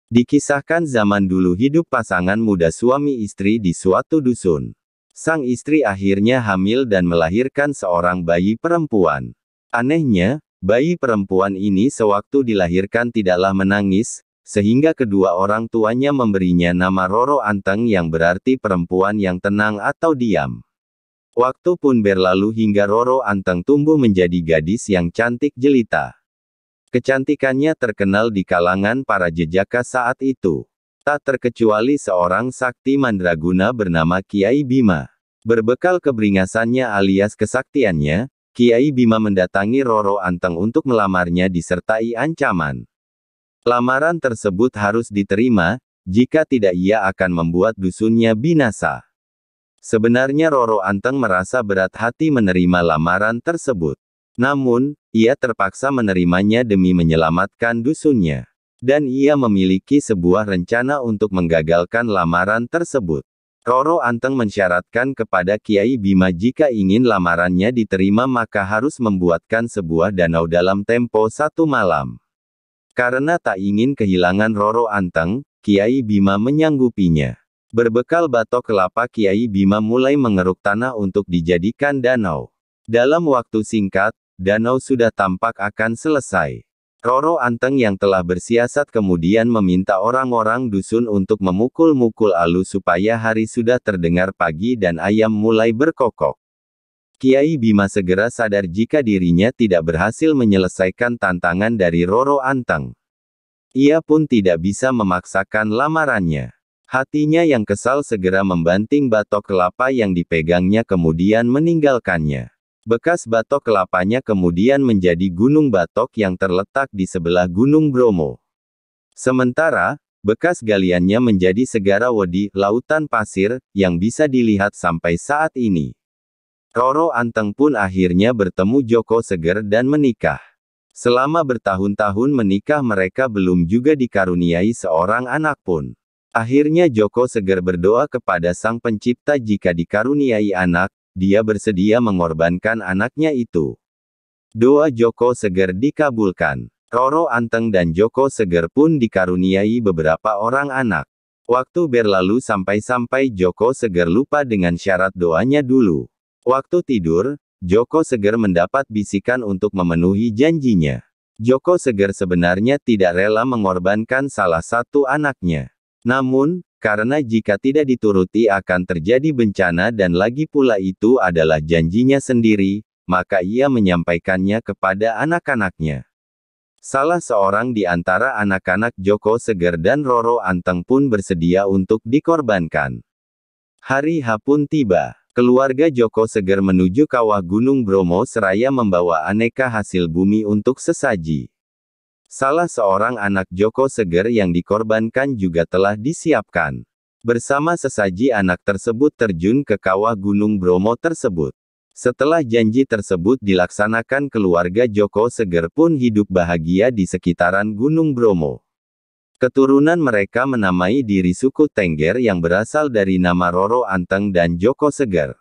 Dikisahkan zaman dulu hidup pasangan muda suami istri di suatu dusun. Sang istri akhirnya hamil dan melahirkan seorang bayi perempuan. Anehnya, bayi perempuan ini sewaktu dilahirkan tidaklah menangis, sehingga kedua orang tuanya memberinya nama Roro Anteng yang berarti perempuan yang tenang atau diam. Waktu pun berlalu hingga Roro Anteng tumbuh menjadi gadis yang cantik jelita. Kecantikannya terkenal di kalangan para jejaka saat itu. Tak terkecuali seorang sakti mandraguna bernama Kiai Bima. Berbekal keberingasannya alias kesaktiannya, Kiai Bima mendatangi Roro Anteng untuk melamarnya disertai ancaman. Lamaran tersebut harus diterima, jika tidak ia akan membuat dusunnya binasa. Sebenarnya Roro Anteng merasa berat hati menerima lamaran tersebut. Namun, ia terpaksa menerimanya demi menyelamatkan dusunnya. Dan ia memiliki sebuah rencana untuk menggagalkan lamaran tersebut. Roro Anteng mensyaratkan kepada Kiai Bima jika ingin lamarannya diterima maka harus membuatkan sebuah danau dalam tempo 1 malam. Karena tak ingin kehilangan Roro Anteng, Kiai Bima menyanggupinya. Berbekal batok kelapa Kiai Bima mulai mengeruk tanah untuk dijadikan danau. Dalam waktu singkat, danau sudah tampak akan selesai. Roro Anteng yang telah bersiasat kemudian meminta orang-orang dusun untuk memukul-mukul alu supaya hari sudah terdengar pagi dan ayam mulai berkokok. Kiai Bima segera sadar jika dirinya tidak berhasil menyelesaikan tantangan dari Roro Anteng. Ia pun tidak bisa memaksakan lamarannya. Hatinya yang kesal segera membanting batok kelapa yang dipegangnya kemudian meninggalkannya. Bekas batok kelapanya kemudian menjadi gunung batok yang terletak di sebelah Gunung Bromo. Sementara, bekas galiannya menjadi segara Wedi, lautan pasir, yang bisa dilihat sampai saat ini. Roro Anteng pun akhirnya bertemu Joko Seger dan menikah. Selama bertahun-tahun menikah mereka belum juga dikaruniai seorang anak pun. Akhirnya Joko Seger berdoa kepada Sang Pencipta jika dikaruniai anak, dia bersedia mengorbankan anaknya itu. Doa Joko Seger dikabulkan. Roro Anteng dan Joko Seger pun dikaruniai beberapa orang anak. Waktu berlalu sampai-sampai Joko Seger lupa dengan syarat doanya dulu. Waktu tidur, Joko Seger mendapat bisikan untuk memenuhi janjinya. Joko Seger sebenarnya tidak rela mengorbankan salah satu anaknya. Namun, karena jika tidak dituruti akan terjadi bencana dan lagi pula itu adalah janjinya sendiri, maka ia menyampaikannya kepada anak-anaknya. Salah seorang di antara anak-anak Joko Seger dan Roro Anteng pun bersedia untuk dikorbankan. Hari H pun tiba. Keluarga Joko Seger menuju kawah Gunung Bromo seraya membawa aneka hasil bumi untuk sesaji. Salah seorang anak Joko Seger yang dikorbankan juga telah disiapkan. Bersama sesaji anak tersebut terjun ke kawah Gunung Bromo tersebut. Setelah janji tersebut dilaksanakan keluarga Joko Seger pun hidup bahagia di sekitaran Gunung Bromo. Keturunan mereka menamai diri suku Tengger yang berasal dari nama Roro Anteng dan Joko Seger.